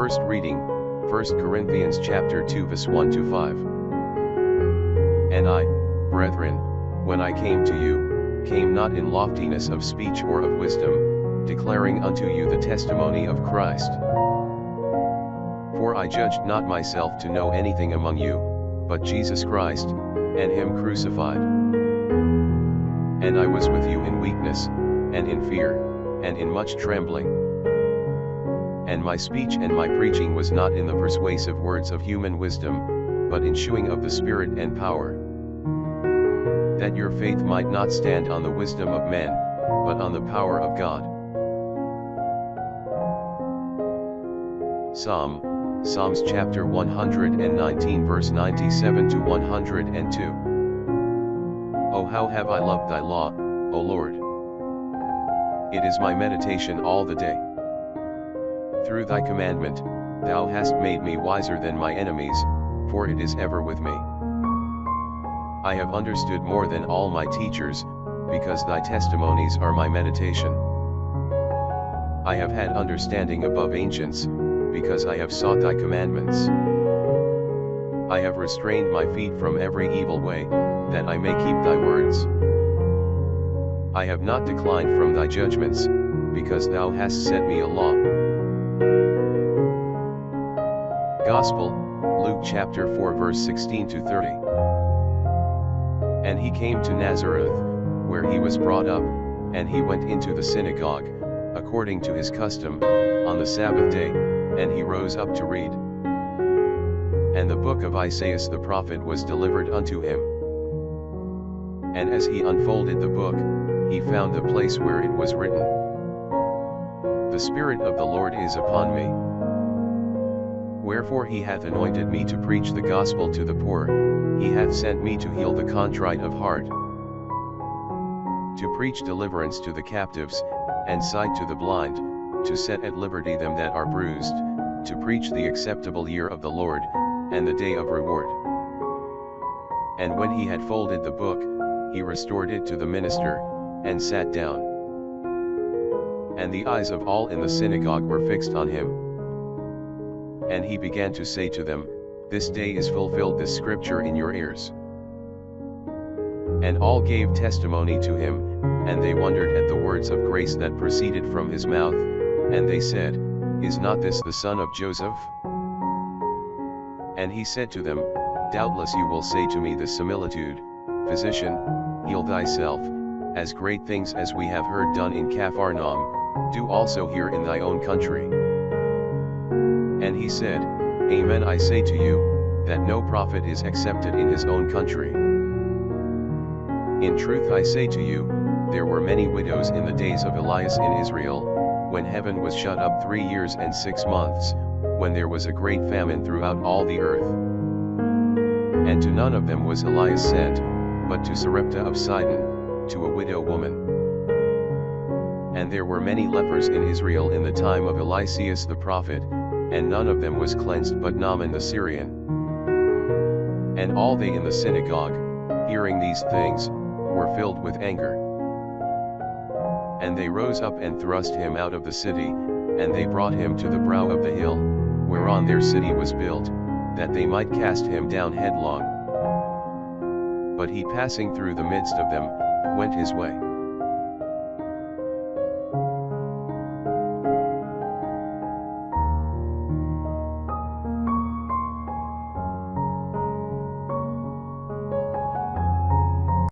First reading, 1 Corinthians chapter 2 verse 1 to 5. And I, brethren, when I came to you, came not in loftiness of speech or of wisdom, declaring unto you the testimony of Christ. For I judged not myself to know anything among you, but Jesus Christ, and him crucified. And I was with you in weakness, and in fear, and in much trembling. And my speech and my preaching was not in the persuasive words of human wisdom, but in shewing of the Spirit and power, that your faith might not stand on the wisdom of men, but on the power of God. Psalms chapter 119 verse 97 to 102. Oh, how have I loved thy law, O Lord! It is my meditation all the day. Through thy commandment, thou hast made me wiser than my enemies, for it is ever with me. I have understood more than all my teachers, because thy testimonies are my meditation. I have had understanding above ancients, because I have sought thy commandments. I have restrained my feet from every evil way, that I may keep thy words. I have not declined from thy judgments, because thou hast set me a law. Gospel, Luke chapter 4 verse 16 to 30. And he came to Nazareth, where he was brought up, and he went into the synagogue, according to his custom, on the Sabbath day, and he rose up to read. And the book of Isaiah the prophet was delivered unto him. And as he unfolded the book, he found the place where it was written, The Spirit of the Lord is upon me. Wherefore he hath anointed me to preach the gospel to the poor, he hath sent me to heal the contrite of heart, to preach deliverance to the captives, and sight to the blind, to set at liberty them that are bruised, to preach the acceptable year of the Lord, and the day of reward. And when he had folded the book, he restored it to the minister, and sat down. And the eyes of all in the synagogue were fixed on him. And he began to say to them, This day is fulfilled this scripture in your ears. And all gave testimony to him, and they wondered at the words of grace that proceeded from his mouth, and they said, Is not this the son of Joseph? And he said to them, Doubtless you will say to me this similitude, Physician, heal thyself, as great things as we have heard done in Capharnaum, do also here in thy own country. And he said, Amen, I say to you, that no prophet is accepted in his own country. In truth I say to you, there were many widows in the days of Elias in Israel, when heaven was shut up 3 years and 6 months, when there was a great famine throughout all the earth. And to none of them was Elias sent, but to Sarepta of Sidon, to a widow woman. And there were many lepers in Israel in the time of Eliseus the prophet, and none of them was cleansed but Naaman the Syrian. And all they in the synagogue, hearing these things, were filled with anger. And they rose up and thrust him out of the city, and they brought him to the brow of the hill, whereon their city was built, that they might cast him down headlong. But he passing through the midst of them, went his way.